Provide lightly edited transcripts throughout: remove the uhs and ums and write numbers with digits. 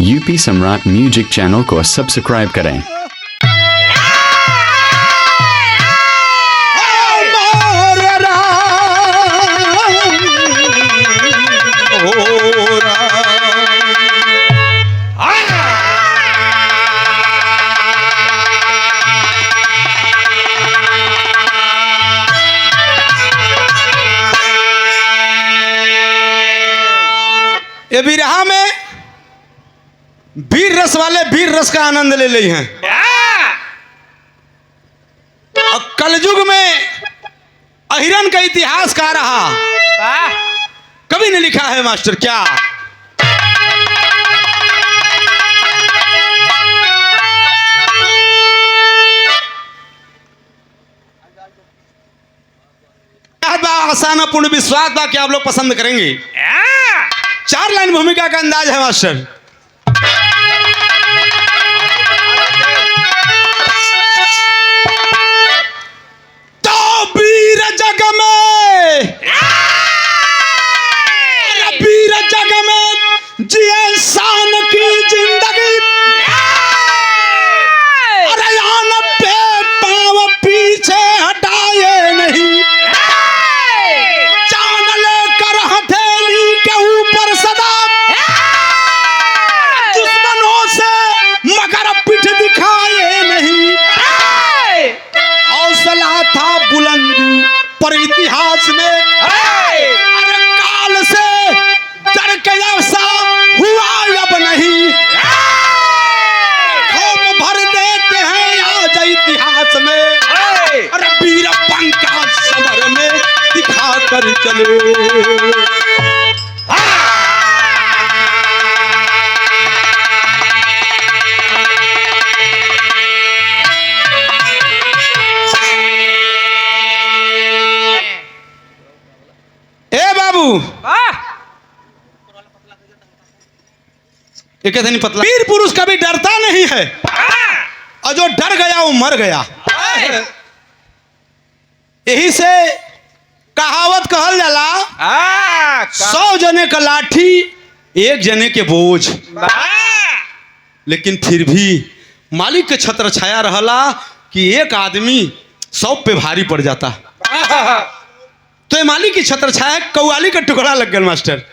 UP सम्राट music channel को subscribe करें। ये बिरहा में वीर रस वाले वीर रस का आनंद ले ली हैं। और कलयुग में अहिरन का इतिहास का रहा कभी ने लिखा है मास्टर क्या? आसान पूर्ण विश्वास था कि आप लोग पसंद करेंगे। 4 लाइन भूमिका का अंदाज है मास्टर। तो वीर जग में जिए शान की जिंदगी, अरे यान पे पाँव पीछे हटाए नहीं, जान लेकर हथेली के ऊपर सदा दुश्मनों से मगर पीठ दिखाए नहीं। हौसला था बुलंदी पर इतिहास में, अरे काल से डर के ऐसा हुआ अब नहीं। खूब भर देते हैं आज इतिहास में, अरे वीर पंखा समर में दिखा कर चले। ए बाबू ये कहते नहीं पतला। वीर पुरुष कभी डरता नहीं है, और जो डर गया वो मर गया। यही से कहावत कहल जाला 100 जने का लाठी 1 जने के बोझ। लेकिन फिर भी मालिक के छत्र छाया रहला कि एक आदमी 100 पे भारी पड़ जाता। तो ये मालिक की छत्र छाया कव्वाली का टुकड़ा लग गया मास्टर।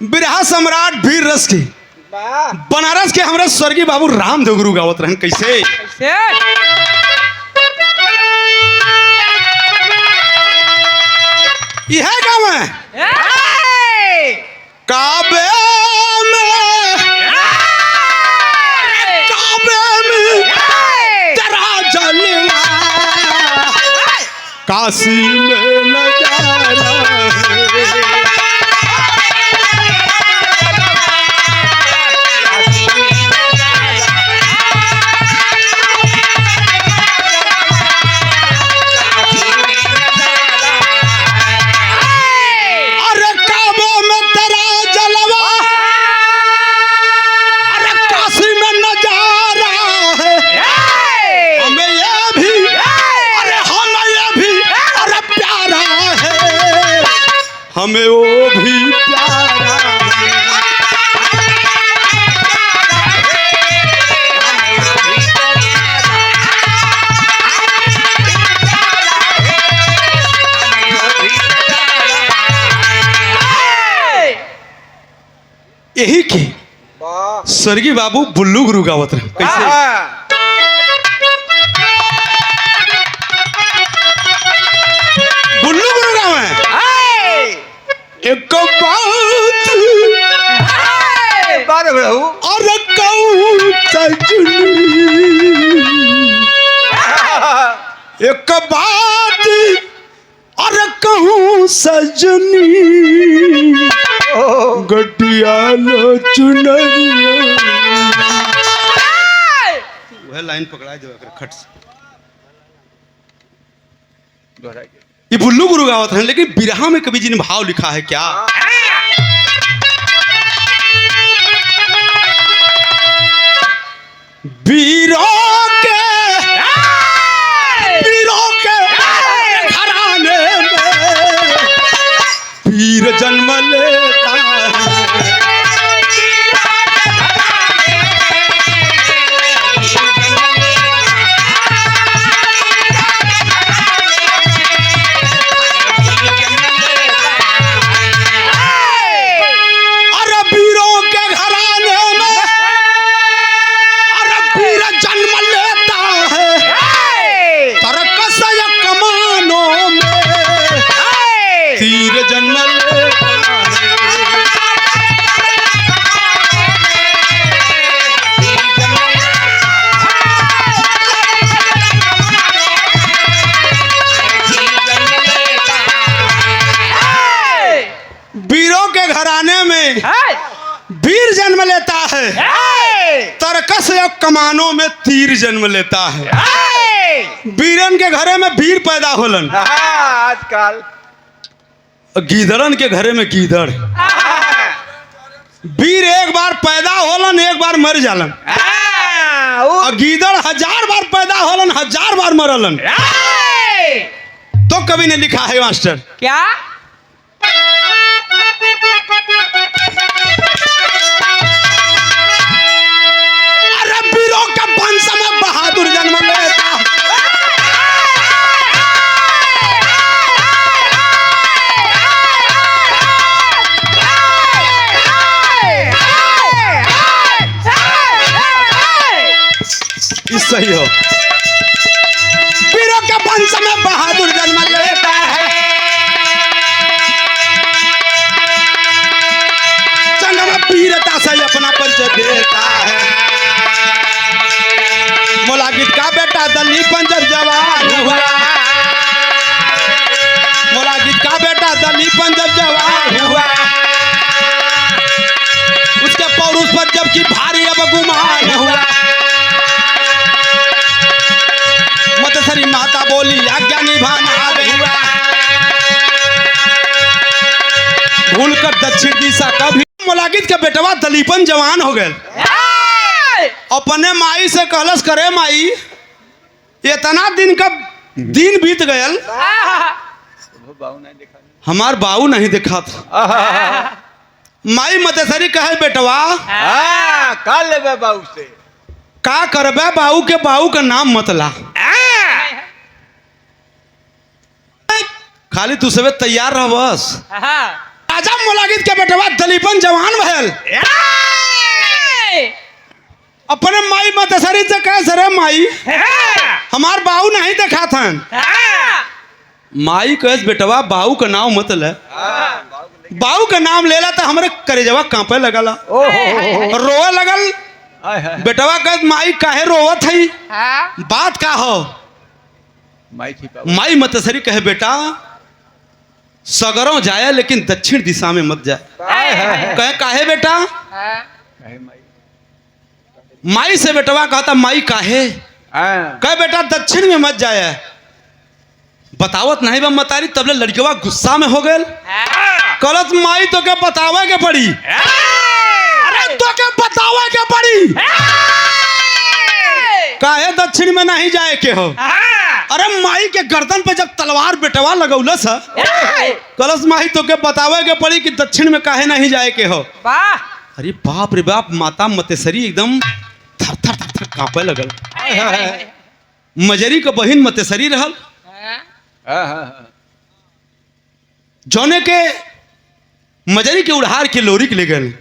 बिरहा सम्राट वीर रस की बनारस के हमारे स्वर्गीय बाबू रामदेव गुरु गावत रहन। कैसे यह गाँव है काबे में तेरा जलवा, काशी में नजारा है। हमें वो भी प्यारा यही के स्वर्गीय बाबू बुल्लू गुरु गावत रहे। कैसे बुल्लू गुरु गाँव है। एक बात और कहूँ सजनी, एक बात और कहूँ सजनी, गटिया लो चुनरिया। वह लाइन पकड़ा दो खट से। ये बुल्लू गुरु गावत है। लेकिन बिरहा में कवि जी ने भाव लिखा है क्या? बाकस या कमानों में तीर जन्म लेता है। वीरन के घरे में वीर पैदा होलन, आजकल गीदड़न के घरे में गीदड़। वीर एक बार पैदा होलन, एक बार मर जालन, और गीदड़ 1000 बार पैदा होलन, 1000 बार मरलन। तो कवि ने लिखा है मास्टर, क्या? अरे वीरों का वंश में बहादुर जन्म लेता। सही हो, वीरों के वंश में बहादुर जन्म लेता है। जंग में वीरता से अपना परिचय देता है। मोलागिद का बेटा दलीपन जब जवान हुआ, मोलागिद का बेटा दलीपन जब जवान हुआ, उसके पौरुष पर जबकि भारी अब गुमान हुआ। मतसरी माता बोली आज्ञा निभाना हुआ, भूल कर दक्षिण दिशा कभी। मोलागिद का बेटवा दलीपन जवान हो गए, अपने माई से कहलस, करे माई इतना दिन का दिन बीत गयल, हमार बाऊ नहीं देखा था। माई मतसरी कहे बेटवा का लेबे बाबू से, का करबे बाऊ के, बाऊ का नाम मतला, खाली तू सबे तैयार रह बस। राजा मोलागिद के बेटवा दलीपन जवान भयल, अपने माई मतसरी से कहे, सरे माई हमार बाऊ नहीं देखा था। माई कहे बेटवा बाऊ का नाम मत ले, बाऊ का नाम लेला तो हमरे करेजवा कांपे लगला, रोए लगल। बेटवा कहे माई काहे रोवत है, बात का हो? माई मतसरी कहे बेटा सगरों जाए लेकिन दक्षिण दिशा में मत जाए। कहे काहे बेटा? माई से बेटवा कहता माई काहे? कहे बेटा दक्षिण में मत जाए। बतावत नहीं बा मतारी, तबले लड़कवा गुस्सा में हो गए। कलत माई तो के बतावे के पड़ी, अरे तो के बतावे के पड़ी, काहे दक्षिण में नहीं जाए के हो? अरे माई के गर्दन पे जब तलवार बेटवा लगौलस, कलश माई तो के बतावे के पड़ी कि दक्षिण में काहे नहीं जाए के हो। अरे बाप रे बाप, माता मतेसरी एकदम थर थर थर थर कांपे लगल। मजरी का बहिन मतेसरी रहल, जौने के मजरी के उड़ार के लोरी के ले गए।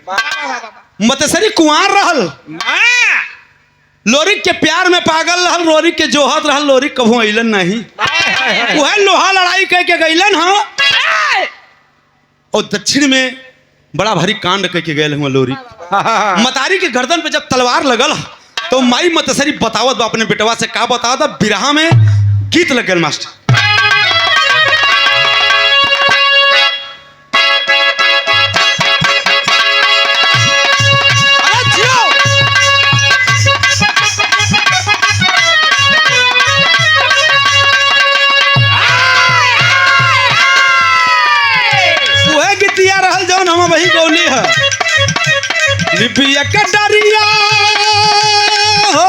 मतेसरी कुंवार रहल, लोरिक के प्यार में पागल रहल, लोरिक के जोहत रहल, लोरिक कभू अइलन नहीं। वह लोहा लड़ाई कह के गइलन हाँ, और दक्षिण में बड़ा भारी कांड कह के गए हुआ लोरिक। मतारी के गर्दन पे जब तलवार लगल तो माई मतसरी बतावत बा अपने बेटवा से, का बतावत? बिरहा में गीत लग गए मास्टर। हम वही गौली है, लिबिया का डरिया हो,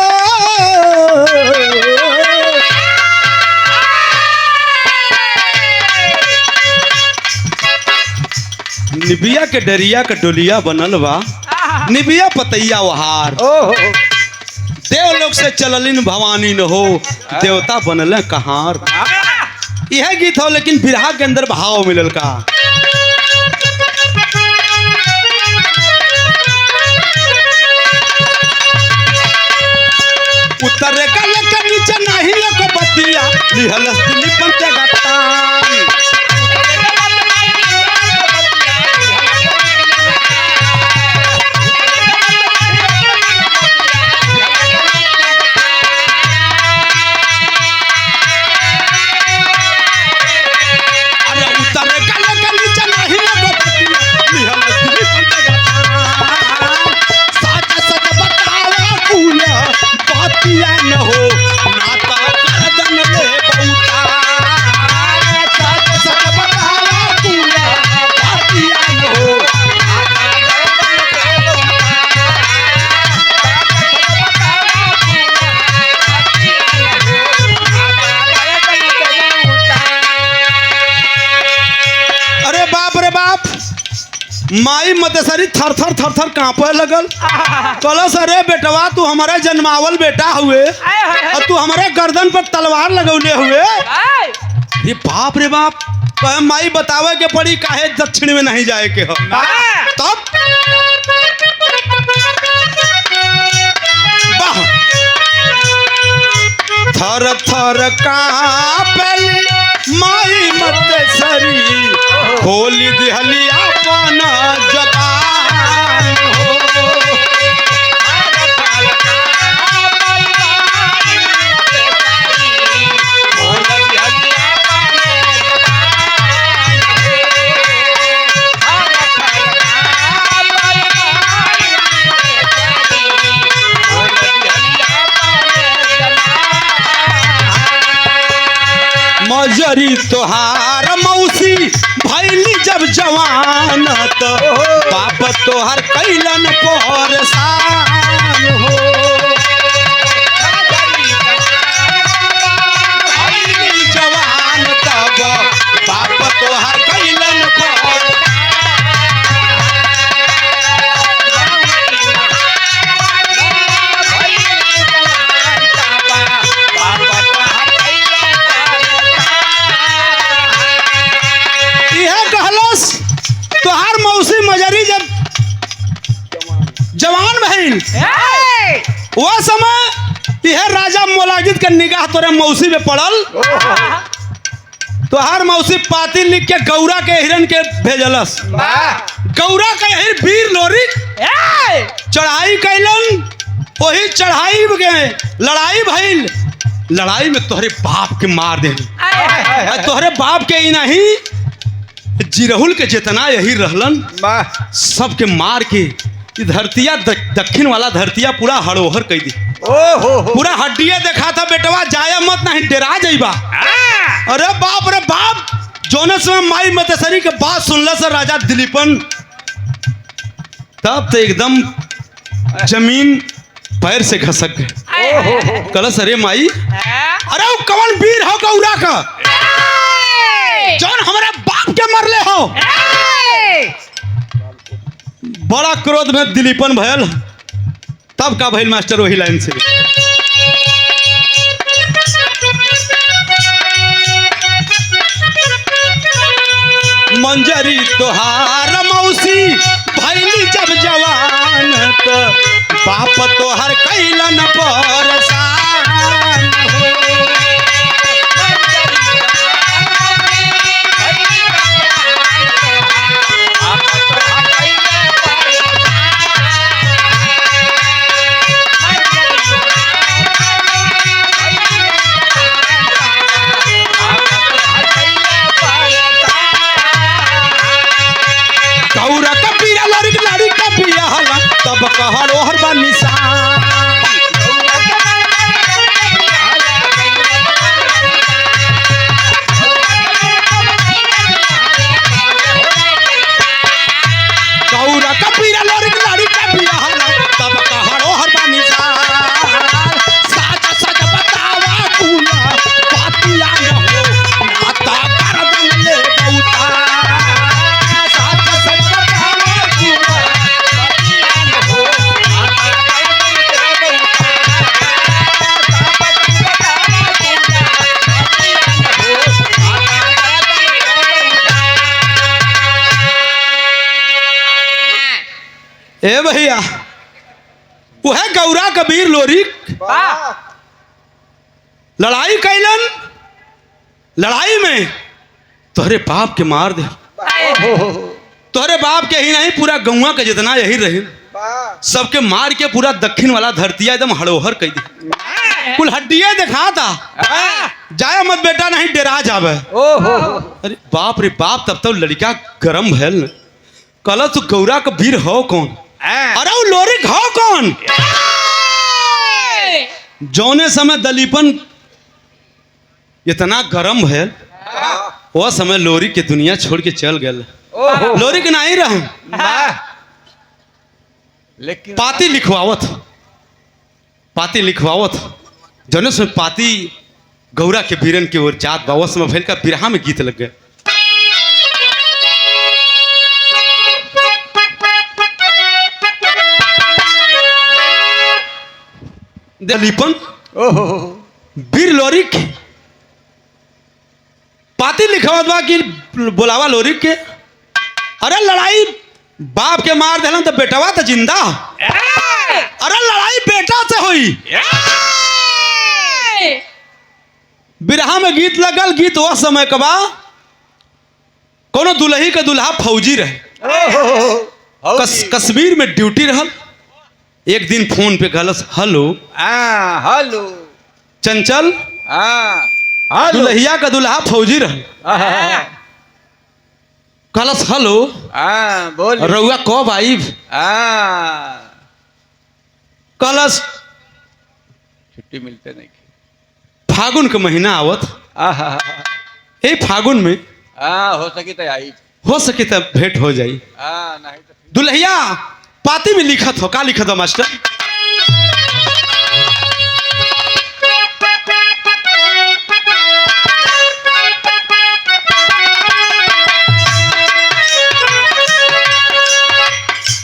निबिया के डरिया का डोलिया बनल बा, निबिया पतैया वहार। देवलोक से चललिन भवानी न हो, देवता बनल कहार। यह गीत हो, लेकिन बिरहा के अंदर भाव मिलल का। उत्तर गल के नीचे नहीं लोग बतिया, लिहलस दिलीपन के गत्तान। अरे उत्तर गल के नीचे नहीं लोग बतिया, लिहलस दिलीपन के गत्तान। सच सच बतावे फूल माई मतेसरी थर थर कांपे लगल। कलस अरे बेटवा तू हमारे जन्मावल बेटा हुए और तू हमारे गर्दन पर तलवार लगौले हुए। ये बाप रे बाप, कहे माई बतावे के पड़ी काहे दक्षिण में नहीं जाए के हो। तब वाह थर थर कांपली माई मतेसरी, खोली दिहली अपन जबान हो। मजरी तोहार मौसी भैली जब जवान, तो बाप तोहार कैलन परेशान हो। भैली जवान तब बाप तोहार कैलन तोहार मौसी मजरी जब जवान भइल वो समय यह राजा मोलाजिद के निगाह तोरे मौसी में पड़ल। तोहार मौसी पाती लिख के गौरा के हिरन के भेजलस। गौरा के हिर वीर लोरिक चढ़ाई कैलन। वही चढ़ाई के लड़ाई भइल। लड़ाई में तोहरे बाप के मार दे। तोहरे बाप के ही नहीं जिरहुल के जितना यही रहलन सबके मार के धरतिया दक्षिण वाला धरतिया पूरा हड़ोहर कई दी। पूरा हड्डिया देखा था बेटवा जाया मत नहीं डरा जाइबा। अरे बाप जोने समय माई मतेसरी के बात सुनला से राजा दिलीपन तब तो एकदम जमीन पैर से घसक गए। कलस अरे माई, अरे वो कौन वीर हो गौरा का जौन हमारे बाप के मरले हो। बड़ा क्रोध में दिलीपन भयल। तब का भइल मास्टर वही लाइन से मंजरी तोहार मौसी भैली जब जवान, तो बाप तोहर कैलन परेशान हो। गौरा का पीरा लड़ी का पिया हला तब कहर ओहर बा निशान। गौरा का पीरा लड़ी का पिया हला तब कहर ओहर बा निशान। सच बतावा कुला पातिया न हो नाता गर्दन ले बौता। ए भैया वो है गौरा कबीर लोरिक लड़ाई कैलन। लड़ाई में तोहरे बाप के मार दे। तोहरे बाप के ही नहीं पूरा गौवा के जितना यही रहे सबके मार के पूरा दक्षिण वाला धरतिया एकदम हड़ोहर कई दी। कुल हड्डियां दिखा था जाए मत बेटा नहीं डरा जावे। अरे बाप रे बाप तब तो लड़का गरम भैल। कल तू गौरा का वीर हो कौन? अरे वो लोरिक हो कौन? जौने समय दलीपन इतना गरम भैल वो समय लोरिक के दुनिया छोड़ के चल गए। लोरिक नहीं रहे लेकिन पाती लिखवावत जौने समय पाती गौरा के वीरन के ओर जात बा। समय भैल का बिरहा में गीत लग गए। दलीपन ओहो वीर लोरिक पाती लिखावत बा कि बुलावा लोरिक के। अरे लड़ाई बाप के मार देलन तो बेटवा तो जिंदा। अरे लड़ाई बेटा से हुई। बिरहा में गीत लगल। गीत वह समय का बा कोनो दुल्ही का दुल्हा फौजी रहे। कश्मीर में ड्यूटी रहल। एक दिन फोन पे गलस हेलो हेलो चंचल हेलो दुल्हिया का दुल्हा फौजी रहे। कलस हेलो बोल रउआ कब आईब? कलस छुट्टी मिलते नहीं। फागुन का महीना आवत। ए फागुन में हो सकी तो आई। हो सके तो भेंट हो जाई। नहीं तो दुल्हिया पाती में लिखत हो। का लिखत हो मास्टर?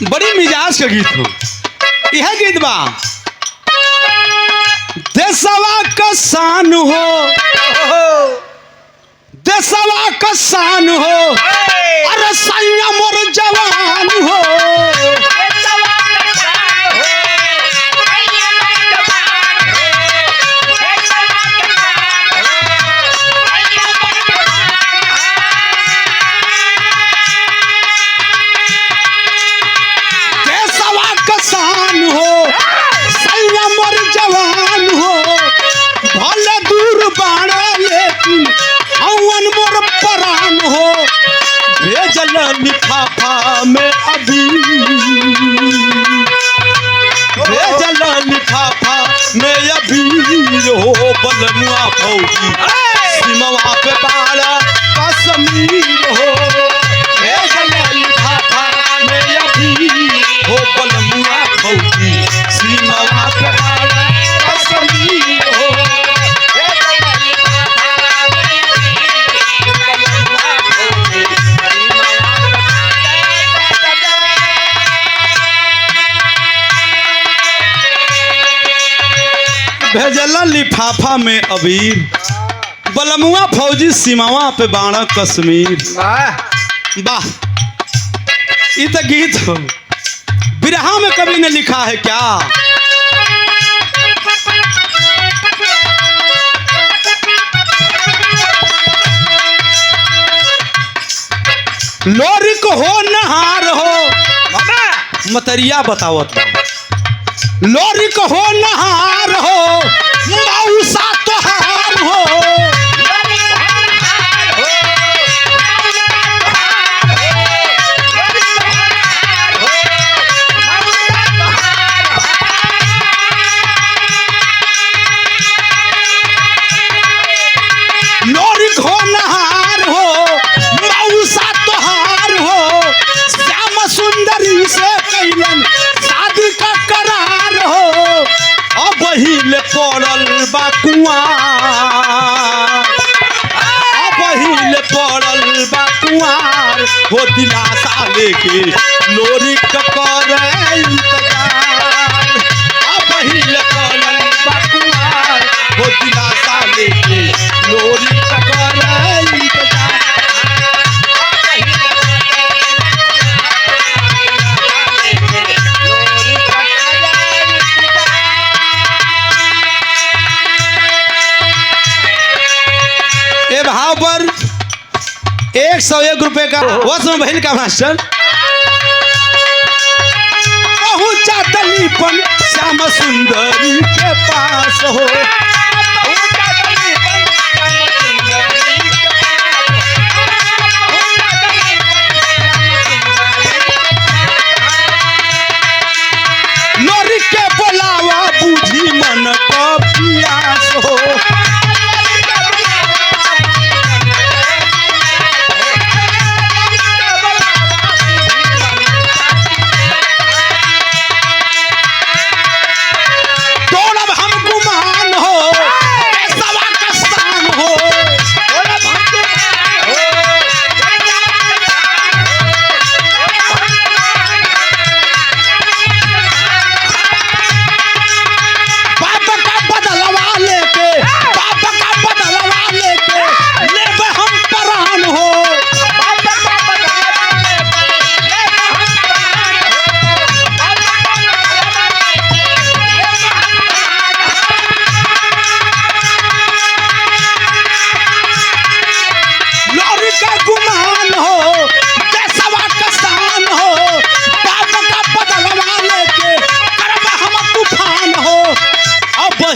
बड़ी मिजाज का गीत हो। यह गीत बा देशवा का शान हो, देशवा का शान हो। अरे सैया मोर जवान हो। देशवा का शान हो, सैया मोर जवान हो। भले दूर बाड़ा लेकिन हवन मोर परान हो। भेजल लिफाफा में अभी, भेजल लिफाफा में अभी हो। बलनुआ फौजी सीमवा पे बाड़ा कश्मीर हो। भेजल लिफाफा में अभी हो। बलनुआ फौजी सीमवा पे बाड़ा कश्मीर हो। भेजला लिफाफा में अबीर बलमुआ फौजी सीमावा पे बाड़ा कश्मीर। वाह ये तो गीत हो। बिरहा में कभी ने लिखा है क्या? लोरिक हो नहार हो। मतरिया बतावत लोरिक हो नहार हो। मौसा तोहार हो। लोरिक हो नहार हो। मौसा तोहार हो। श्याम सुंदरी से कैलन शादी का करार हो। अब हिले पड़ल बा कुआर। अब हिले पड़ल बा कुआर हो। दिलासा लेके लोरिक कर इंतजार। अब हिले पड़ल बा कुआर हो। दिलासा लेके लोरिक कर इंतजार। ए भाव पर 101 रुपए का वस में बहन का मास्टर पहुंचा दलीपन श्याम सुंदरी के पास हो। लोरी के बोलावा बूझी मन को प्यास हो। दौड़ब हम गुमान हो।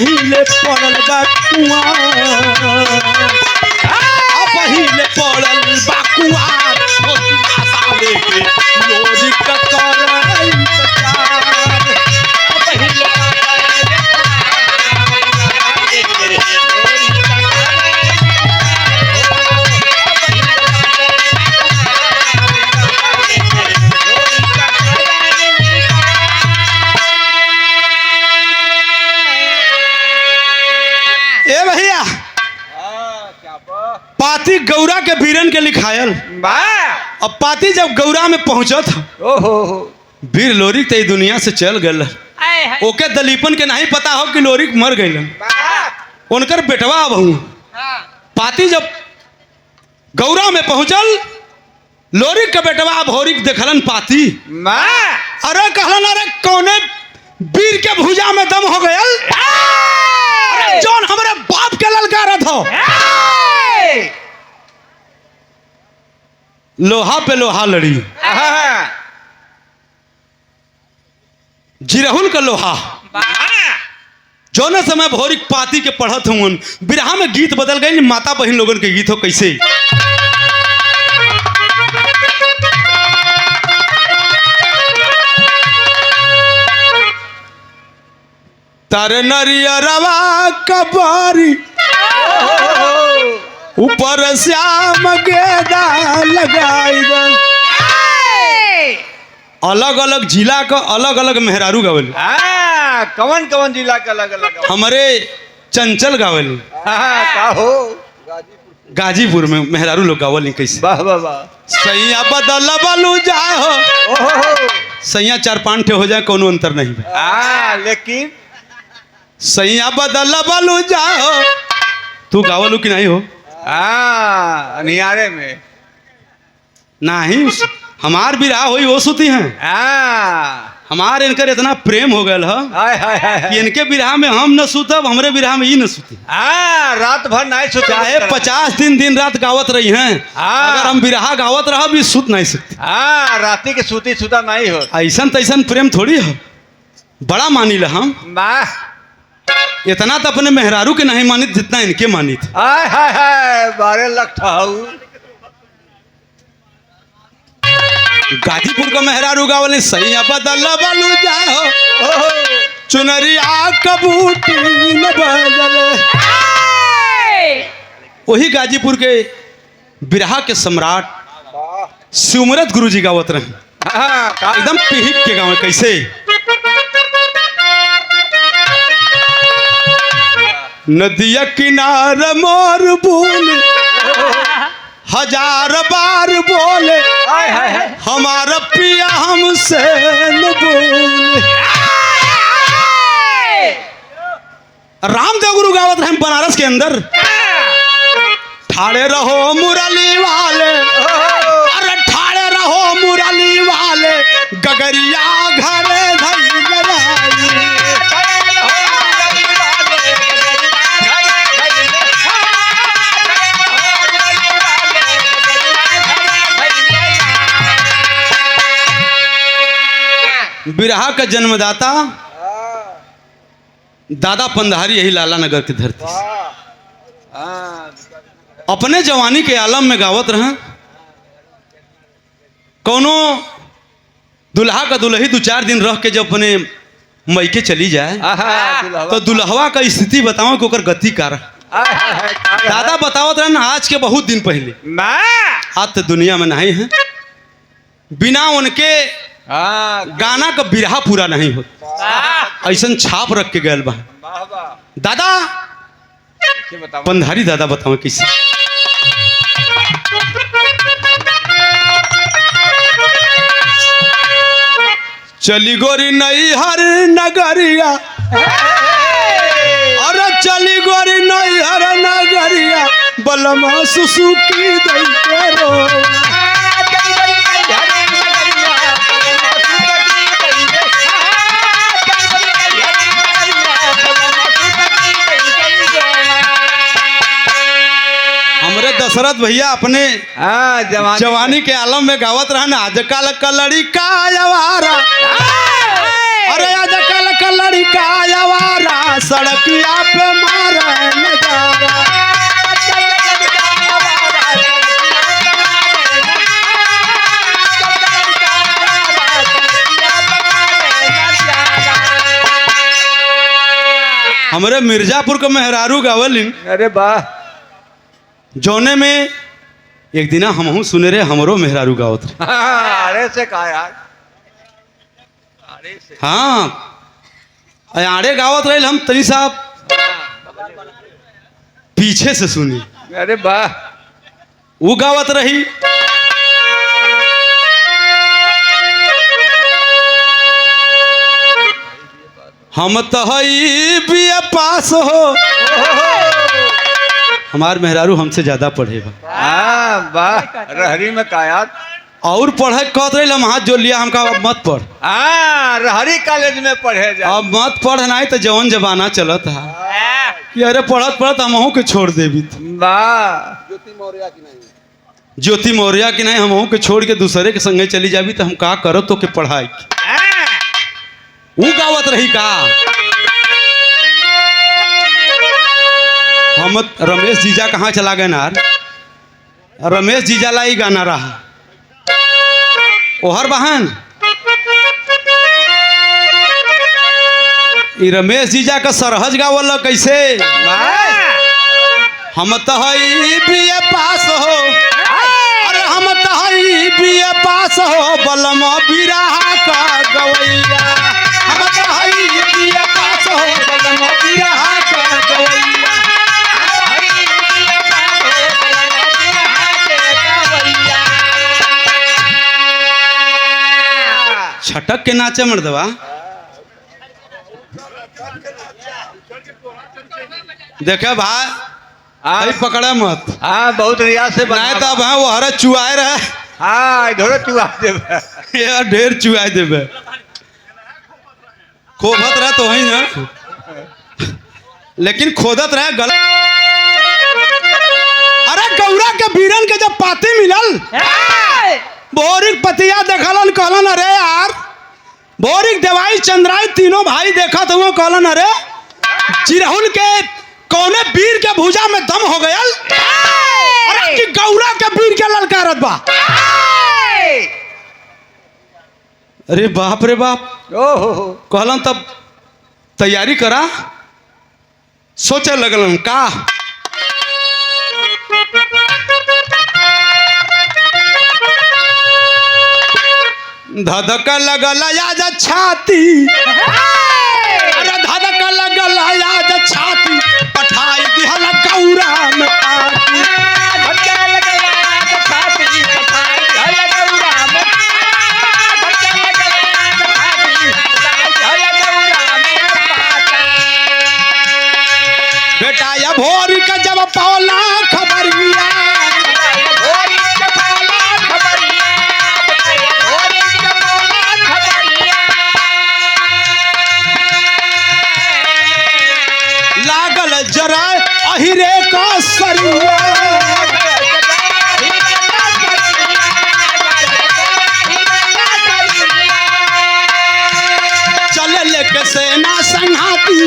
पहिले पड़ल बा कुआं पहिले पड़ल बा कुआं साले के लोरी का कर इंतजार ए भैया क्या बा? पाती गौरा के बीरन के लिखायल बा अब पाती जब गौरा में पहुंचत ओहो वीर लोरी ते दुनिया से चल गल ओके दलीपन के नहीं पता हो कि लोरी मर गई उनकर बेटवा अब हूँ पाती जब गौरा में पहुंचल लोरी के बेटवा अब होरी देखलन पाती बा अरे कहलन अरे कौने वीर के भुजा में दम हो गयल जौन हमारे बाप के ललकारत हो लोहा पे लोहा लड़ी जिरहुल का लोहा जौन समय भोरिक पाती के पढ़त हूँ बिरहा में गीत बदल गई माता बहन लोगन के गीत हो कैसे तारे नरियरवा कबारी ऊपर श्याम गेदा लगाई अलग अलग जिला का अलग अलग मेहरारू गावल कवन कवन जिला का अलग अलग हमारे चंचल गावल का हो गाजीपुर में मेहरारू लोग गावल नहीं कैसे वाह वाह वाह सैया बदल बलू जाए हो ओहो सैया 4-5 ठे हो जाए कोनो अंतर नहीं भाई लेकिन सैया बदल बलू जाए हो तू गावलू कि नहीं हो नियारे में नहीं हमार बिरहा होई वो सुती हैं हमार इनकर इतना प्रेम हो गया है कि इनके बिरहा में हम न सुतब हमरे बिरहा में ई न सुती रात भर नहीं सुते चाहे 50 दिन रात गावत रही हैं अगर हम बिरहा गावत रहा भी सुत नहीं सकते राती के सूती सुता नहीं हो ऐसन तैसन प्रेम थोड़ी है बड़ा मानी ला हम वाह इतना तो अपने मेहरारू के नहीं मानित जितना इनके मानित 12 लाख ठाऊ गाजीपुर का मेहरारू गावल सही बदल बलू जाओ चुनरिया कबूटी न बदले वही गाजीपुर के बिरहा के सम्राट शिवमरत गुरु जी गावत रहे एकदम पिहिक के गाँव कैसे नदिया किनारे मोर बोले 1000 बार बोले हमारा पिया हमसे न बोले रामदेव गुरु गावत रहे बनारस के अंदर ठाड़े रहो मुरली वाले अरे ठाड़े रहो मुरली वाले गगरिया घरे धई बिरहा का जन्मदाता दादा पंधारी यही लाला नगर की धरती अपने जवानी के आलम में गावत रहे कोनो दुल्हा का दुल्ही 2-4 दिन रह के जब अपने मैके चली जाए तो दुल्हवा का स्थिति बताओ कि ओकर गति कार दादा बतावत रहे आज के बहुत दिन पहले आज तो दुनिया में नहीं है बिना उनके गाना का बिरहा पूरा नहीं होता ऐसा छाप रख के गए बा दादा पंधारी दादा बताओ किसी चली गोरी नैहर नगरिया अरे चली गोरी नैहर नगरिया बलमा सुसुकी दैते रो हमरे दशरथ भैया अपने जवानी के आलम में गावत रहना आजकल का लड़का आवारा अरे आजकल का लड़का आवारा सड़क तकिया पे मारे नजारा। हमारे मिर्जापुर का मेहरारू गावलिन अरे वाह। जौने में एक दिन हमहू सुने रे हमरो मेहरारू गावत रहे। अरे से कहा यार, अरे से हाँ आड़े गावत रहे हम तनी साहब पीछे से सुनी। अरे वाह। वो गावत रही हम तो हई बीए पास हो। हमार मेहरारू हमसे ज्यादा पढ़े बा। हाँ वाह। रहरी में कहा यार, और पढ़े कहत रहे हम हाथ जोड़ लिया हमका अब मत पढ़। हाँ रहरी कॉलेज में पढ़े जा। अब मत पढ़ नहीं तो जवन जमाना चलत है कि अरे पढ़त पढ़त हमहू के छोड़ देवी। वाह। ज्योति मौर्या की नहीं हमहू के छोड़ के दूसरे के संगे चली जाबी तो हम का करत तो के पढ़ाई। वो गावत रही का हम रमेश जीजा कहाँ चला गए नार। रमेश जीजा ला ही गाना रहा ओहर बहन। रमेश जीजा का सरहज गावल कैसे। हम तो हई बीए पास हो। अरे हम तो हई बीए पास हो बलम बिरहा का गवैया। हम तो हई बीए पास हो बलम बिरहा का गवैया। छटक के नाचे मर्दवा। देखे भाई भाई पकड़ा मत। हाँ बहुत रियाज से नहीं तो अब वो हरा चुआए रहे। हाँ इधर चुआ दे यार ढेर चुआए देवे खोदत रहे तो वही ना, लेकिन खोदत रहे गलत। अरे गौरा के बीरन के जब पाती मिलल बोरिक पतिया देखलन कहलन अरे यार बोरिक देवाई चंद्राई तीनों भाई देखा तो वो कहलन अरे चिरहुल के कौने वीर के भुजा में दम हो गयल। अरे कि गौरा के वीर के ललकारत बा। अरे बाप रे बाप। ओहो। कहलन तब तैयारी करा। सोचे लगलन का धधक लगल आज छाती। अरे धधक लगल आज छाती पठाई दिहल गौरा में पाती। बेटा या भोर का जब पौला खबरिया। लागल जरा अहिरे का सरिया। चले लेके सेना संघाती।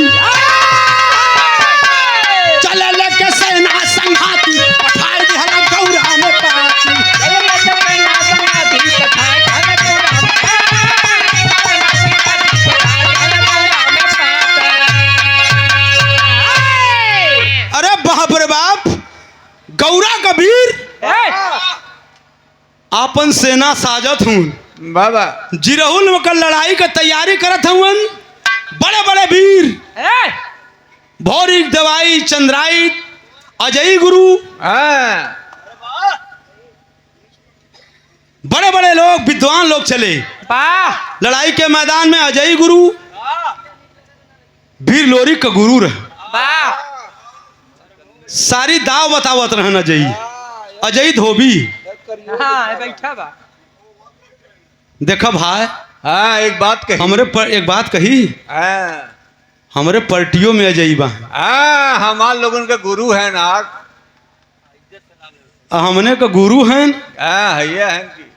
चले लेके सेना संघाती पठाई दिहल गौरा में पाती। अरे बाप रे बाप। गौरा कबीर आपन सेना साजत हूँ बाबा। जिरहुल में कल लड़ाई का तैयारी करत हूँ। बड़े बड़े वीर भौरिक दवाई चंद्राई अजय गुरु हाँ बड़े बड़े लोग विद्वान लोग चले लड़ाई के मैदान में। अजय गुरु वीर लोरी का गुरु रहे। सारी दाव बतावत रहन अजय। अजय धोबी देखा भाई। हाँ एक बात कही हमरे पर एक बात कही। हाँ हमरे पार्टियों में अजय बा। हाँ हमारे लोगों का गुरु है ना। हमने का गुरु हैं। हाँ है कि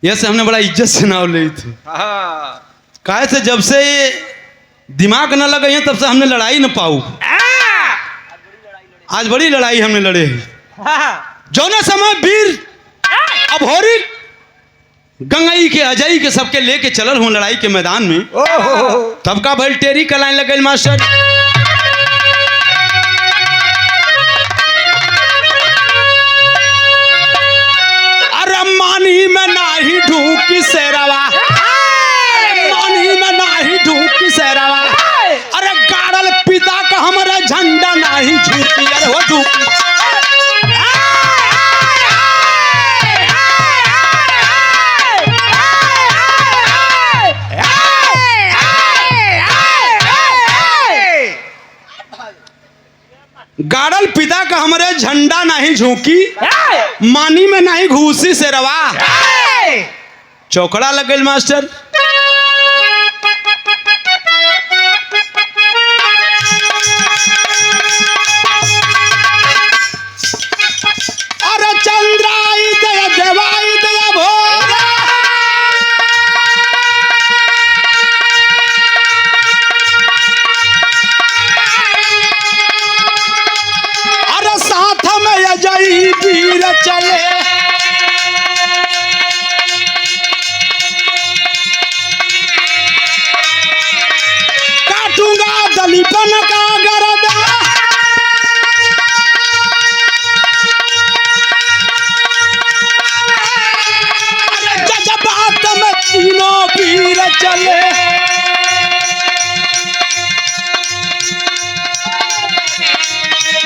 ये से हमने बड़ा इज्जत से नाव ली थी। हाँ काहे से जब से दिमाग न लगे हैं तब से हमने लड़ाई न पाऊ। आज बड़ी लड़ाई हमने लड़े हैं। जौने समय वीर अभोरी गंगई के अजय के सबके लेके चलल हूँ लड़ाई के मैदान में। तब का भल टेरी का लाइन लगे मास्टर। अरे मानी में नाही ढूंकी सेरावा, मानी में नाही ढूंकी सेरावा। अरे गाड़ल पिता का हमारा झंडा नाही झूठी। अरे हो झूठी गाड़ल पिता का हमारे झंडा नहीं झोंकी, मानी में नहीं घूसी से रवा। चौकड़ा लग गई मास्टर। अरे चंद्राई दया देवाई दया भोरा। अजय वीर चले काटूंगा दलिपन का गर्दा। जज्बात में तीनों वीर चले।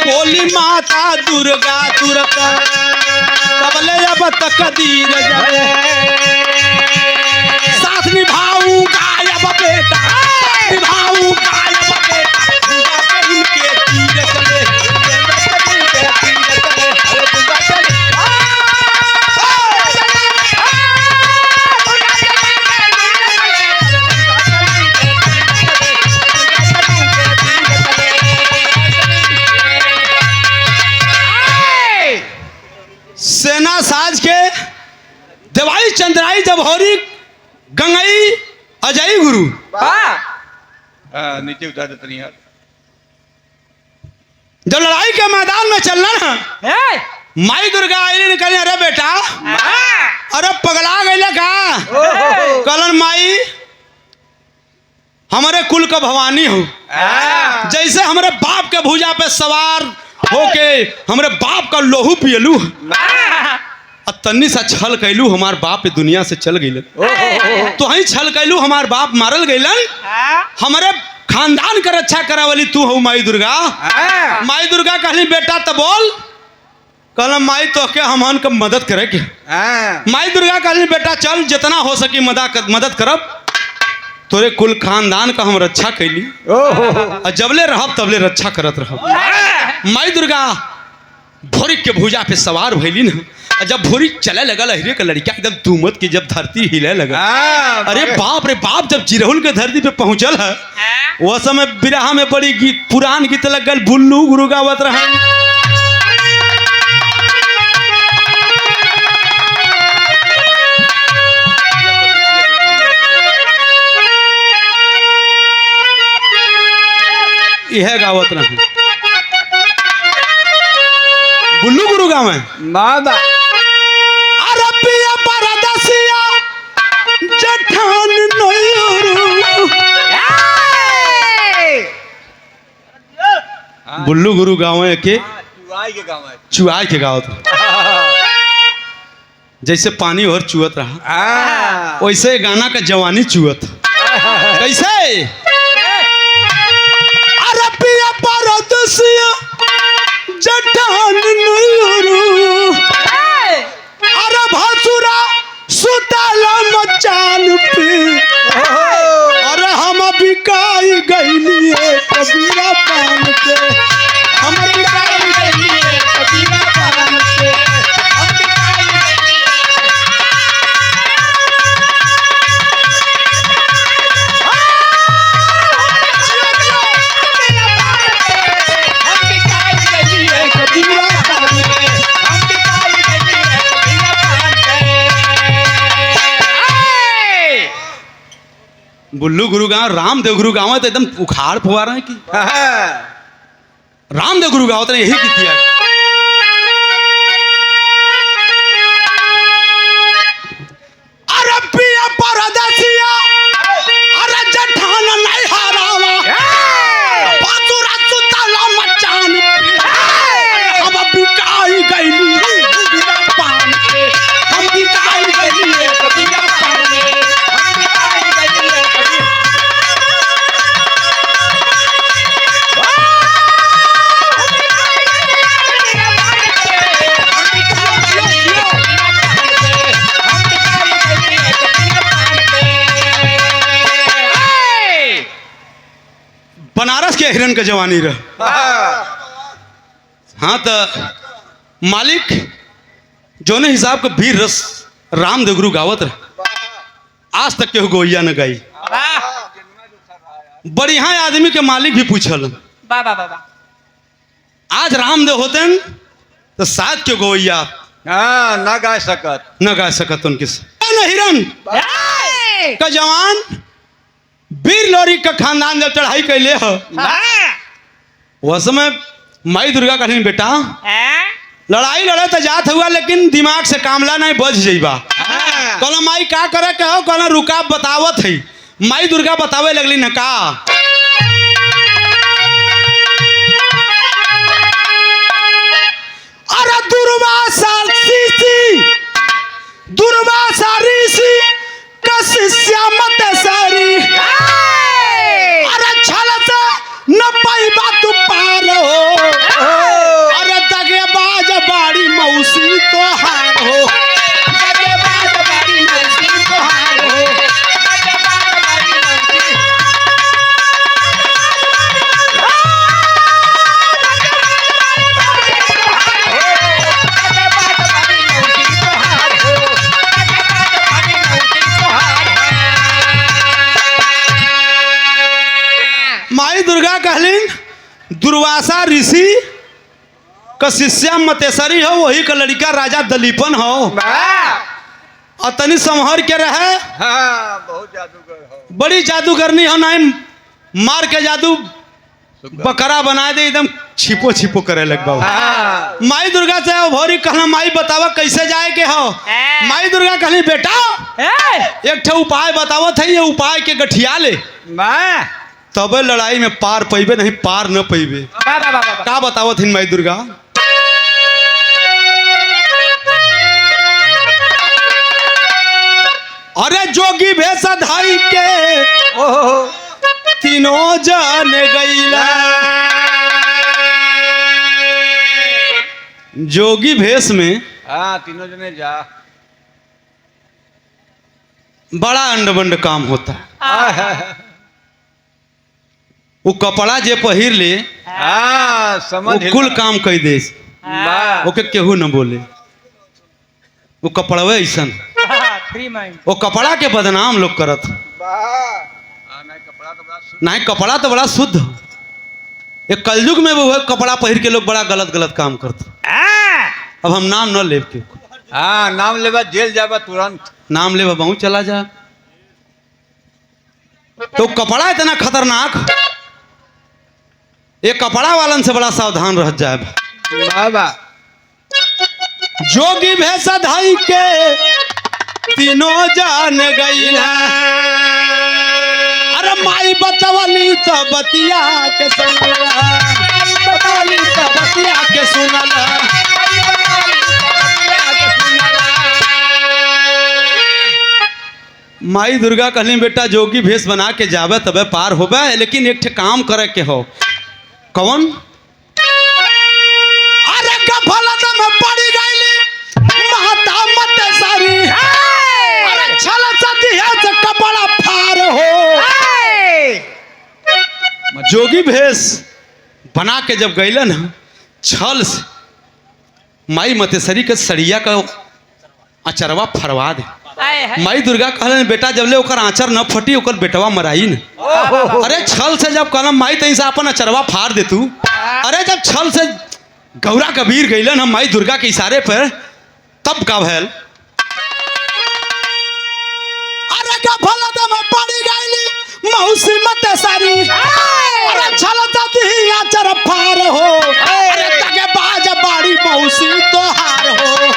बोली माता दुर्गा दुर्गा तबले अब तक दीर जाए। साथ निभाऊंगा अब बेटा, निभाऊंगा अब बेटा। पूजा पे इनके तीर चले, इनके तीर चले। अरे पूजा चले सेना साज के देवाई चंद्राई जबहोरी गंगई अजय गुरु। नीचे उतार देते नहीं यार। जब लड़ाई के मैदान में चलना ना, माई दुर्गा आई निकली। अरे बेटा, अरे पगला गई का। कलन माई हमारे कुल का भवानी हो। जैसे हमारे बाप के भुजा पे सवार होके हमारे बाप का लोहू पियलू, तन्नी सा छल कैलू हमार बाप दुनिया से चल गई। तो ही छल कैलू हमार बाप मारल गईलन। हमारे खानदान का रक्षा करावली तू हो माई दुर्गा। माई दुर्गा कहली बेटा तो बोल। कहल माई तो के हमन का मदद करे के। माई दुर्गा कहली बेटा चल जितना हो सकी मदद करब। तोरे कुल खानदान का हम रक्षा कैली, जबले रहब तबले रक्षा करत रहब। माई दुर्गा भोरी के भुजा पे सवार भैली न। जब भोरी चले लगल अहिरे का लड़का एकदम दूमत की जब धरती हिले लगा। अरे बाप रे बाप, जब जिरहुल के धरती पे पहुंचल है वह समय बिरहा में बड़ी गीत पुरान गीत लग गल। बुल्लू गुरु गावत रहे। यह गावत रहे बुल्लू गुरु गावे मादा। अरे पिया परदसिया जठान नयरू। बुल्लू गुरु गावे के चुआई के गावत। जैसे पानी और चुअत रहा वैसे गाना का जवानी चुअत। कैसे? अरे पिया परदसिया जठान नयरू। अरे भासुरा सुतला मचान पे। अरे हम बिकाई गईली कबीरा पान पे। हम बिकाई गईली कबीरा पान पे। हम बिकाई गईली। बुल्लू गुरु गाँव रामदेव गुरु गाँव तो एकदम उखाड़ फुआ रहे कि रामदेव गुरु गाँव तो यही की किया अरे पिया परदेसिया अरे जठान नहीं हारावा बातुरा सुतला मचान हम बिकाई गईली पान के हम बिकाई गईली कबिया पान के हम बिकाई गईली कबिया बनारस के हिरन का जवानी रह हाँ तो मालिक जोने हिसाब का वीर रस रामदेव गुरु गावत रह आज तक केहू गोइया न गाई बढ़िया आदमी के मालिक भी पूछल आज रामदेव होते तो शायद के गोइया ना गा सकत उनके हिरन का जवान वीर लोरी का खानदान जब चढ़ाई कैले हो वह समय माई दुर्गा कहलिन बेटा लड़ाई लड़े तो जात हुआ लेकिन दिमाग से कामला नहीं बच जाइबा कहला माई का करे कहो कहला रुका बतावत है माई दुर्गा बतावे लगली न का अरे दुर्वासा ऋषि का शिष्या मत सारी अरे छल से न पाइबा तू पार हो अरे दगेबाज बाड़ी मौसी तो हार हो दगेबाज बाड़ी मौसी तो हार हो माई दुर्गा कहलिन दुर्वासा ऋषि का शिष्या मतेसरी हो वही का लड़का राजा दलीपन हो अतनी संहर के रहे बहुत जादूगर हो बड़ी जादूगरनी हो नहीं मार के जादू बकरा बना दे एकदम छिपो छिपो करे लग बाबू माई दुर्गा से भोरी कहना माई बतावा कैसे जाए के हो माई दुर्गा कहली बेटा एक ठे उपाय बतावत है ये उपाय के गठिया ले तबे लड़ाई में पार पैबे नहीं पार न पैबे का बतावत हिन माई दुर्गा अरे जोगी भेष धाई के तीनों जन गईला जोगी भेष में तीनों जने जा बड़ा अंडबंड काम होता है वो कपड़ा जे पहिर ले समझ वो कुल काम कई दे ओके केहू न बोले वो कपड़वे ऐसा वो कपड़ा के बदनाम लोग करत नहीं कपड़ा तो बड़ा शुद्ध एक कलयुग में वो कपड़ा पहिर के लोग बड़ा गलत गलत काम करते अब हम नाम न ले के नाम लेबा जेल जाबा तुरंत नाम लेबा बहु चला जा तो कपड़ा इतना खतरनाक ये कपड़ा वालन से बड़ा सावधान रह जाए बाबा जोगी भेष धाई के तीनों जान गईला अरे माई बतवली तो बतिया के सुनला बतवली तो बतिया के सुनला माई दुर्गा कहली बेटा जोगी भेष बना के जावे तबे पार होबे लेकिन एक ठे काम करे के हो कौन अरे गफलत में पड़ी गईली माता मत सारी अरे छल सदिया से कपड़ा फार हो जोगी भेष बना के जब गईलन छल से माई मतेसरी के सड़िया का अचरवा फरवा दे माई दुर्गा कहलन बेटा जब ले ओकर आंचर न फटी ओकर बेटवा मराई न अरे छल से जब कहलन माई तई से अपन अचरवा फाड़ दे तू अरे जब छल से गौरा कबीर गईलन हम माई दुर्गा के इशारे पर तब का भैल अरे का भला में पड़ी गईली मौसी मत सारी अरे छलता दी आचर फार हो अरे तके बाज बाड़ी मौसी तो हार हो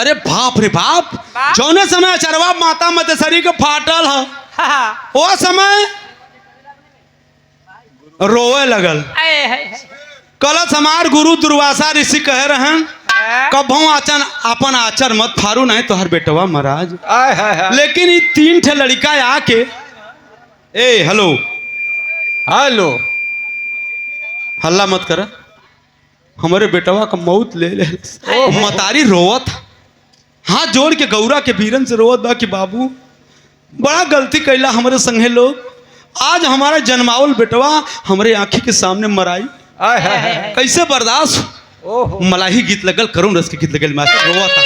अरे बाप रे बाप जौने समय चरवा माता मतसरी के फाटल ह वो समय रोए लगल कलश हमार गुरु दुर्वासा ऋषि कहे रहन कभू आचन अपन आचर मत फारू नहीं तो हर बेटवा महाराज लेकिन ये 3 ठे लड़का आके ए हेलो हेलो हल्ला मत कर हमारे बेटवा का मौत ले ले मतारी रोवत हाथ जोड़ के गौरा के बीरन से रोवत बा कि बाबू बड़ा गलती कैला हमारे संगे लोग आज हमारा जन्मावल बेटवा हमारे आंखी के सामने मराई कैसे बर्दाश्त मलाही गीत लगल करुण रस के गीत लगल मास्टर रोवा था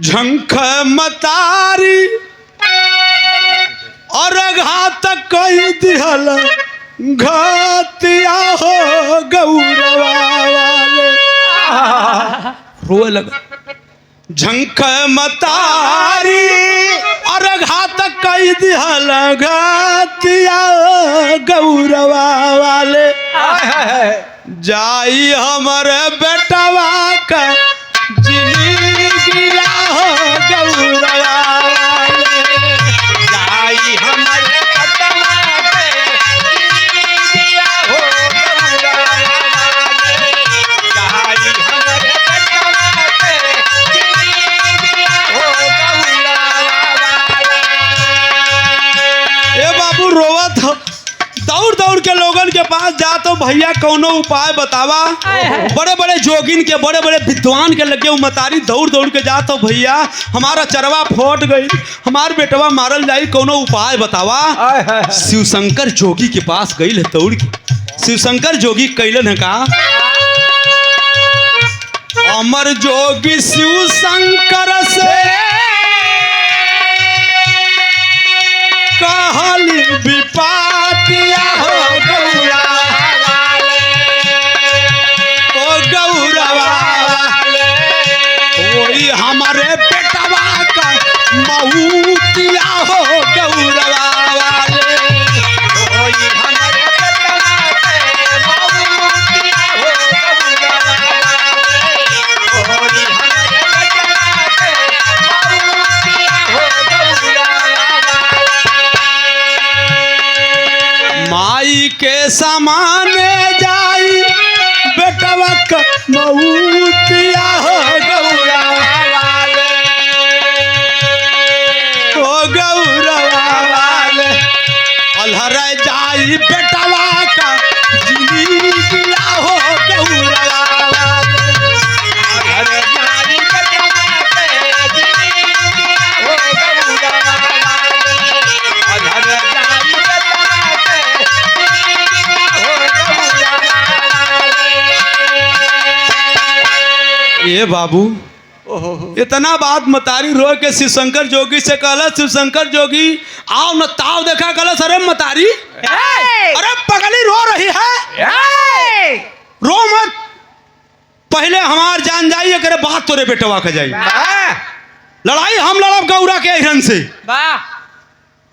झंख मतारी और घात कई दिहल घातिया हो गौरवा वाले रोए लगा झंख मतारी और घात कई दिहल घातिया गौरवा वाले जाई हमारे बेटवा का जिंदगिया हो गौरवा वाले जाई हमारे बेटवा के जिंदगिया हो गौरवा वाले जाई हमारे बेटवा के जिंदगिया हो गौरवा वाले। ए बाबू रोवत हो दौड़ दौड़ के लोगन के पास जा तो भैया कौनो उपाय बतावा बड़े बड़े जोगिन के बड़े बड़े विद्वान के लगे मतारी दौड़ दौड़ के जा तो भैया हमारा चरवा फट गई हमार बेटवा मारल जाई कौनो उपाय बतावा शिवशंकर जोगी के पास गई है दौड़ के शिवशंकर जोगी कैलन है का अमर जोगी शिवशंकर से कहली विपातिया हो गौरा वाले ओ गौरवा वाले कोई हमारे बेटवा का मऊतिया हो गौरवा वाले कोई हमारे बेटवा के मऊतिया हो गौरवा वाले कोई हमारे बेटवा के मऊतिया हो गौरवा माई के समाने जाई बेटवा का मऊतिया हो गौरा वाले हो गौरा वाले अलहर जाई बेटवा का जिंदगिया हो गौरा वाले अलहर जाई बेटवा के जिंदगिया हो गौरा वाले अलहर जाई ये बाबू इतना बात मतारी रो के शिवशंकर जोगी से कहला शिवशंकर जोगी आओ न ताव देखा कहला अरे मतारी अरे पगली रो रही है रो मत पहले हमार जान जाई अगर बात तोरे बेटवा का जाई लड़ाई हम लड़ब गौरा के हिरन से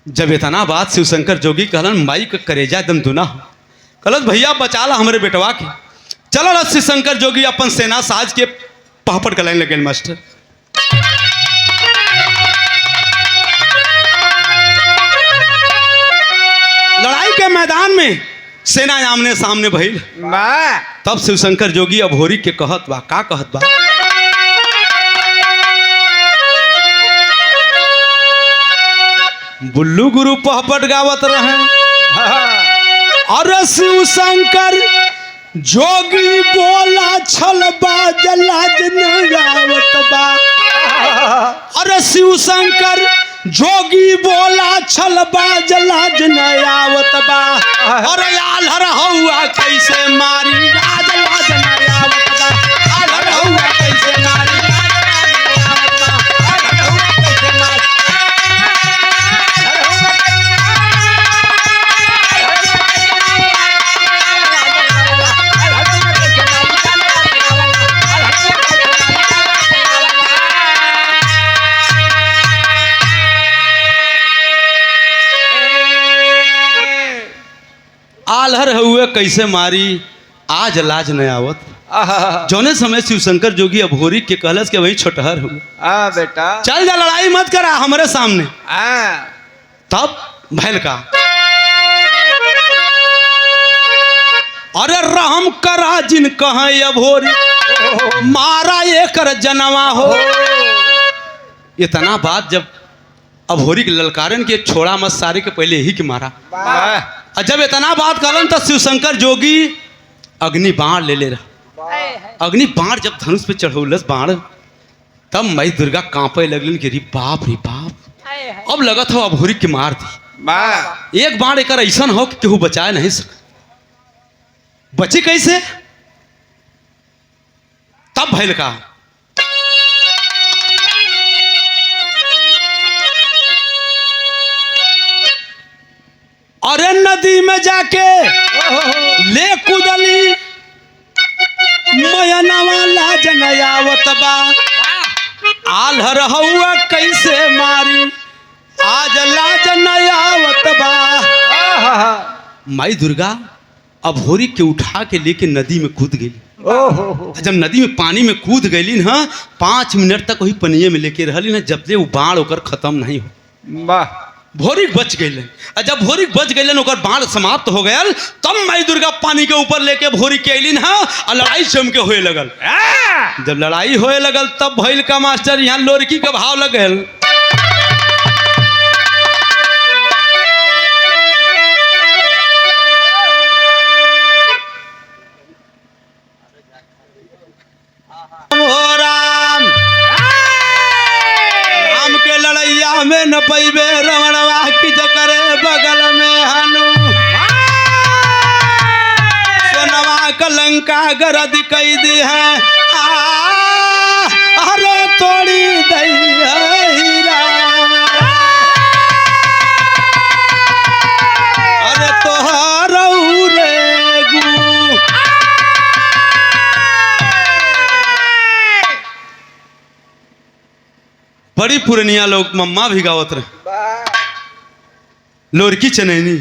जब इतना बात शिवशंकर जोगी कहलन माई का करेजा एकदम दुना कहलत भैया बचा ला हमारे बेटवा के चलो शिवशंकर जोगी अपन सेना साज के पापड़ का लाइन लगे मास्टर लड़ाई के मैदान में सेना आमने सामने भइल तब शिवशंकर जोगी अभोरी के कहत बा का कहत बा बुल्लू गुरु पहपट गावत रहे अरे शिवशंकर जोगी बोला छल बाज लाज न गावत बा अरे शिवशंकर जोगी बोला छल बाज लाज न आवत बा और आल्हर हौआ कैसे मारी लाज लाज न आवत बा आल्हर हौआ कैसे मारी लाज लाज न आवत बा आल्हर हौआ कैसे मारी आल्हर हुए कैसे मारी आज लाज न आवत। जौने समय शिव शंकर जोगी अभोरी के कहलस के वही छोटहर हुआ बेटा चल जा लड़ाई मत करा हमारे सामने। हाँ तब भैल का अरे रहम करा जिन कहे अभोरी मारा एकर जनवा हो। इतना बात जब अभोरी के ललकारन के छोड़ा मत सारे के पहले ही के मारा और जब इतना बात करन तो शिव शंकर जोगी अग्नि बाण ले रहा। अग्नि बाण जब धनुष पे चढ़ौलस बाण तब माई दुर्गा कांपे लगलन कि रे बाप अब लगत हो अभोरी के मार दी। एक बाण एक ऐसा हो कि केहू बचाए नहीं सक। बचे कैसे तब भैल का अरे नदी में जाके ले कुदली मयनवा लाज न आवत बा आल्हर हौआ कैसे मारी आज लाज न आवत बा। माई दुर्गा अभोरी के उठा के लेके नदी में कूद गई। जब नदी में पानी में कूद गई ना 5 मिनट तक वही पनिये में लेके रहली ना जब ले वो बाण ओकर खत्म नहीं हो। भोरिक बच गए और जब भोरिक बच गए ओकर बाण समाप्त हो गया तब माई दुर्गा पानी के ऊपर लेके भोरी के अलिन है और लड़ाई जम के होए लगल। जब लड़ाई होए लगल तब भइल का मास्टर यहाँ लोरकी के भाव लगल। में न पैबे रमणवा की जकरे बगल में हनु सोनवा कलंका गरद कैद है अरे तोड़ी हीरा अरे तोहर रे गु बड़ी पुरनिया लोग मम्मा भी गावत रहे लोरकी चनैनी।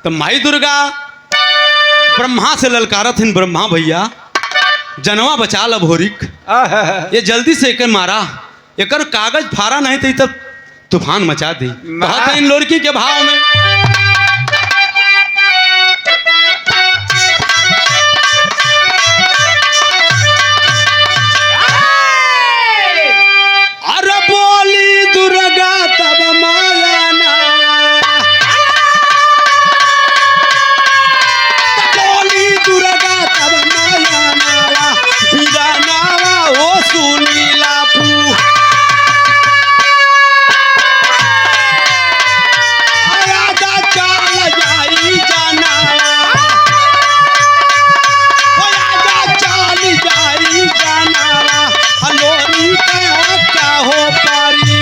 तो माई दुर्गा ब्रह्मा से ललकारत हिन ब्रह्मा भैया जनवा बचा ल भोरिक ये जल्दी से एक मारा एकर कागज फारा नहीं थी तब तूफान मचा दी। इन लोरकी के भाव में दुर्गा तब माया ना बोली दुर्गा तब माया नावा हीरा नावा ओ सुनीला पू आया जा चाल जाई जाना आया जा चाल जाई जाना हलोरी का हो पारी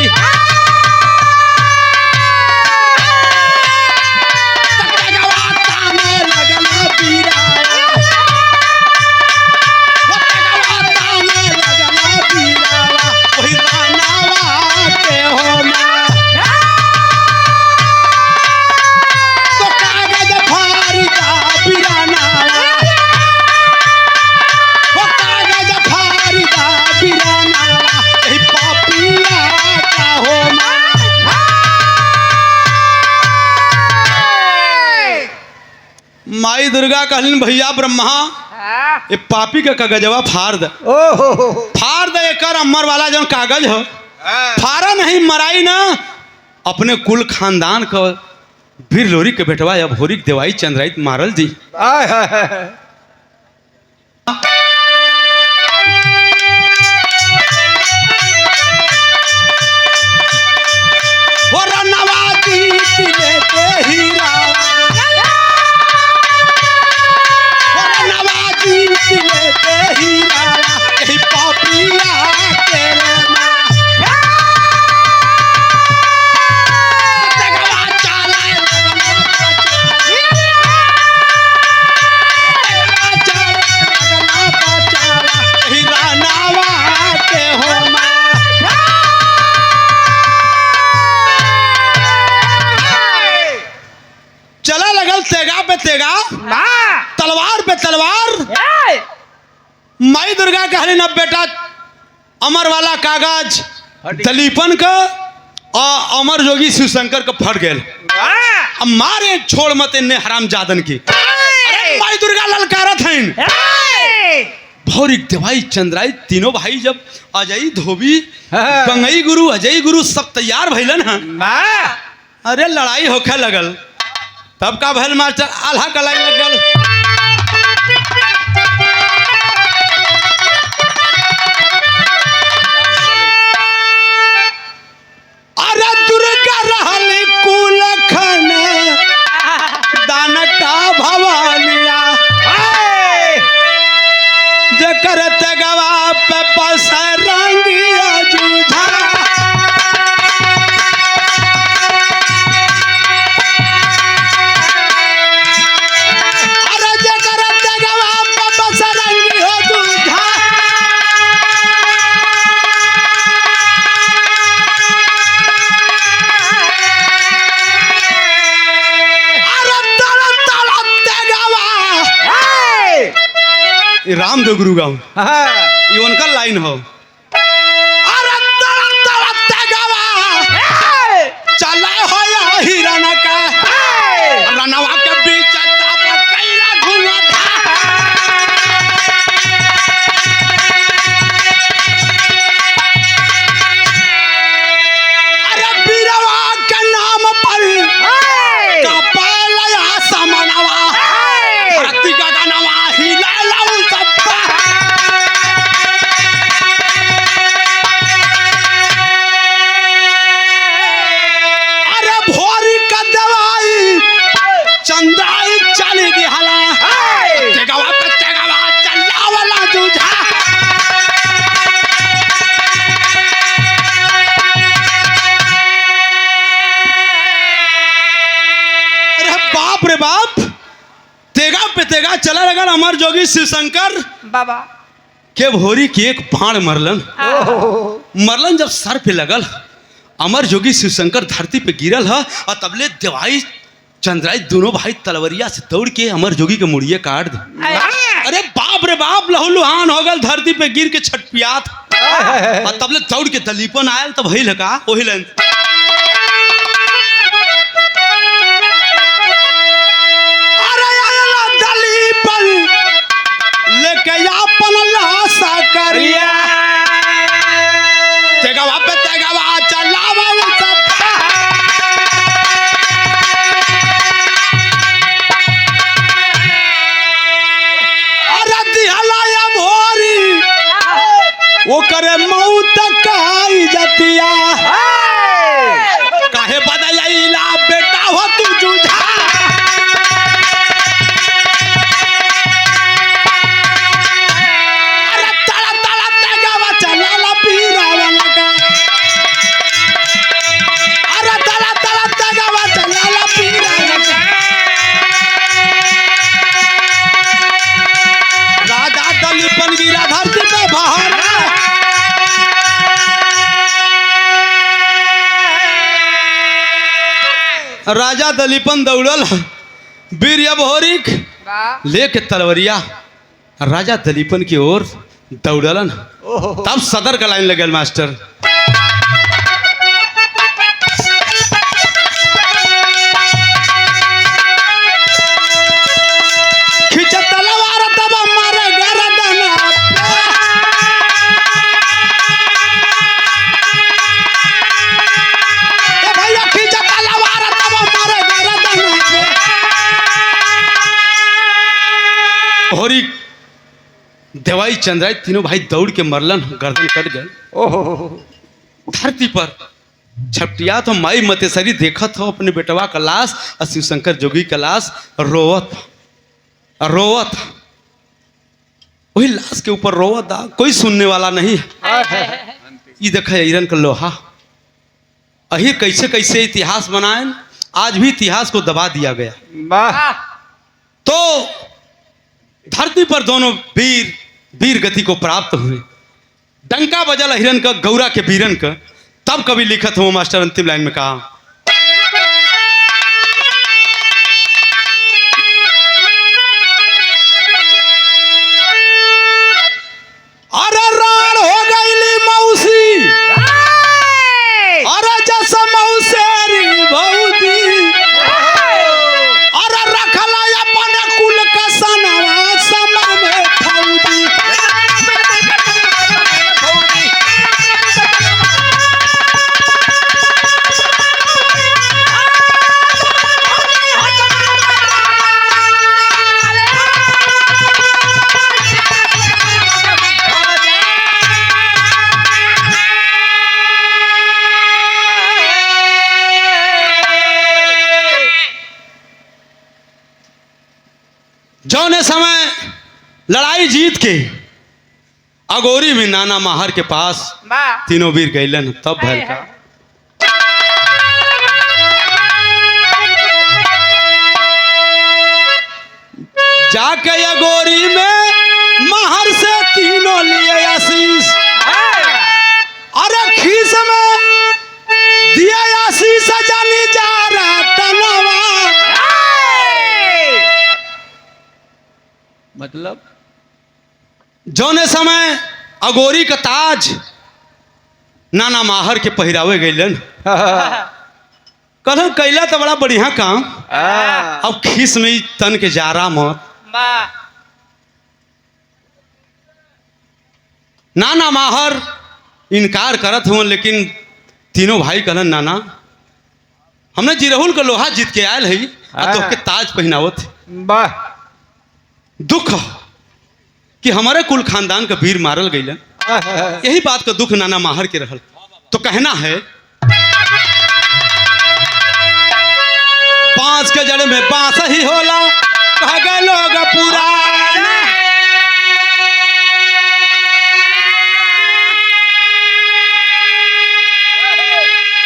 माई दुर्गा कहलिन भैया ब्रह्मा ये पापी का कागजवा फाड़ दे फाड़ दे एकर अमर वाला जो कागज हो फाड़ा नहीं मराई ना अपने कुल खानदान का वीर लोरी के बेटवा या भोरिक देवाई चंद्राइत मारल जी। दुर्गा कहले न बेटा अमर वाला कागज दलीपन का और अमर जोगी शिव शंकर का फट गए। अब मारे छोड़ मत इन्ने हराम जादन की। अरे माई दुर्गा ललकारत हैं। भौरिक देवाई चंद्राई तीनों भाई जब अजय धोबी गंगई गुरु अजय गुरु सब तैयार भइलन हैं। अरे लड़ाई होखे लगल। तब का भैल मास्टर आल्हा कलाई लगल। अरे दुर्गा रहल कुल खन दानका भवानिया जकर तगवा पे बस रंगिया जूझा। अरे जकर तगवा पे बस रंगिया जूझा। रामदेव गुरु गाँव ये उनका लाइन हो। अरे चला हो या हिरण का रनवा के बीच कैला धुआं था। अरे बीरवा के नाम पर कपाल समनवा धरती का गनवा हिला चंद्राई चली दिहला जगवा पे जगवा चला वाला जूझा। अरे बाप रे बाप तेगा पे तेगा चला लगल अमर जोगी शिव शंकर बाबा के भोरी की एक बाण मरलन जब सर पे लगल अमर जोगी शिव शंकर धरती पे गिरल है और तबले देवाई चंद्राई दोनों भाई तलवरिया से दौड़ के अमर जोगी के मुड़िए काट दे। अरे बाप रे बाप लहूलुहान हो गल धरती पे गिर के छटपियात और तबले दौड़ के दलीपन आयल तब वही लगा वही लन। अरे आयला दलीपन लेके अपन लाशा करिया तेगवा पे तेगवा चलावा सब। वो करे मौत काई जतिया काहे बदलैला बेटा हो तू जूझा। अरे तड़ा तड़ा तेगवा चला पीरावा लगा। अरे तड़ा तड़ा तेगवा चला पीरावा लगा। राजा दलीपन गिरा धरती पे बाहर राजा दलीपन दौड़ल वीर भोरिक लेके तलवरिया राजा दलीपन की ओर दौड़लन। तब सदर का लाइन लगल मास्टर। खींचा तलवार तब मारे गर्दन भैया खींचा तलवार तब मारे गर्दन होरी देवाई चंद्राई तीनों भाई दौड़ के मरलन गर्दन कट गए। धरती पर छपटिया तो माई मतेसरी देखत हो अपने बेटवा का लाश और शिव शंकर जोगी का लाश रोवत रोवत वही लाश के ऊपर रोवत कोई सुनने वाला नहीं। ये देखा ईरन का लोहा अहिर कैसे कैसे इतिहास बनाए आज भी इतिहास को दबा दिया गया। तो धरती पर दोनों वीर वीर गति को प्राप्त हुए। डंका बजल हिरन का गौरा के वीरन का। तब कभी लिखत हो मास्टर अंतिम लाइन में कहा जौने समय लड़ाई जीत के अगोरी में नाना माहर के पास तीनों वीर गईलन तब भल का जाके अगोरी में माहर से तीनों लिए आशीष अरे खीस में दिया आशीष जानी जा रहा तनवा मतलब जौने समय अगोरी का ताज नाना माहर के पहिरावे गईलन कहल कैला तो बड़ा बढ़िया काम अब खीस में ही तन के जारा मत नाना माहर इनकार करत हुआ लेकिन तीनों भाई कहलन नाना हमने जिरहुल का लोहा जीत के आयल है तो के ताज पहनावत दुख कि हमारे कुल खानदान का वीर मारल गईलन यही बात का दुख नाना माहर के रहल तो कहना है पांच के जड़ में बांस ही होला कह गए लोग पुराना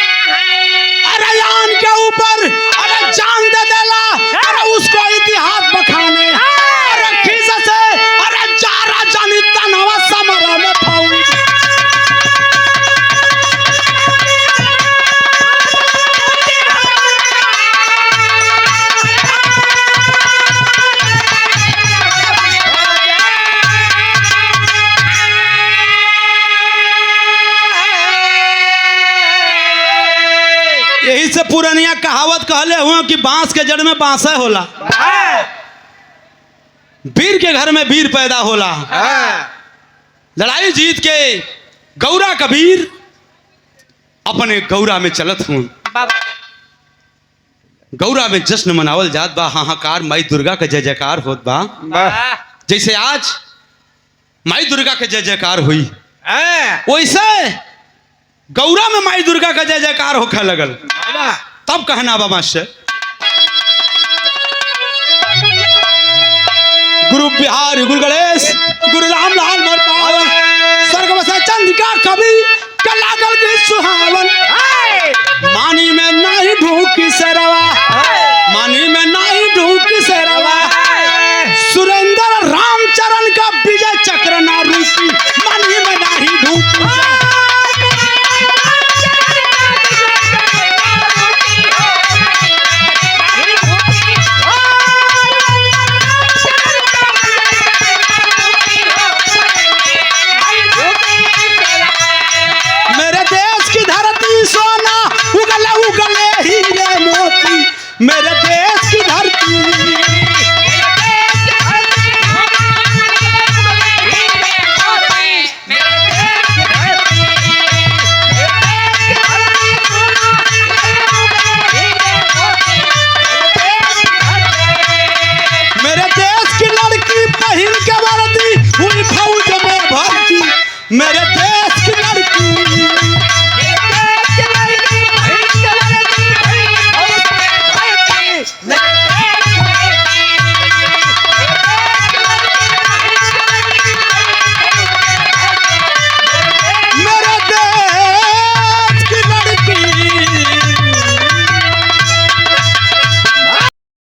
अरे यान के ऊपर अरे जान दे देला अरे उसको इतिहास बखाने अरे खीस से अरे जारा जानी तनवा समरा में फौज यही से पुरानिया कहावत कहले हुआ कि बांस के जड़ में बांसा होला वीर के घर में वीर पैदा होला लड़ाई जीत के गौरा कबीर अपने गौरा में चलत हूं गौरा में जश्न मनावल जात बा हाहाकार माई दुर्गा का जय जयकार होत बा जैसे आज माई दुर्गा के जय जयकार हुई वैसे गौरा में माई दुर्गा का जय जयकार होखे लगल तब कहना बा मास्टर गुरु बिहारी गुरु गणेश गुरु रामलाल मरपावन स्वर्ग बसे चंद्रिका कवि के लागल की सुहावन मानी में नहीं ढूकी से रवा मानी में नहीं ढूकी से रवा सुरेंद्र रामचरण का विजय चक्र ना रूपी मानी में नहीं ढूकी मेरे देश की धरती मेरे देश की लड़की पहन के वर्दी हुई फौज में भर्ती मेरे देश की लड़की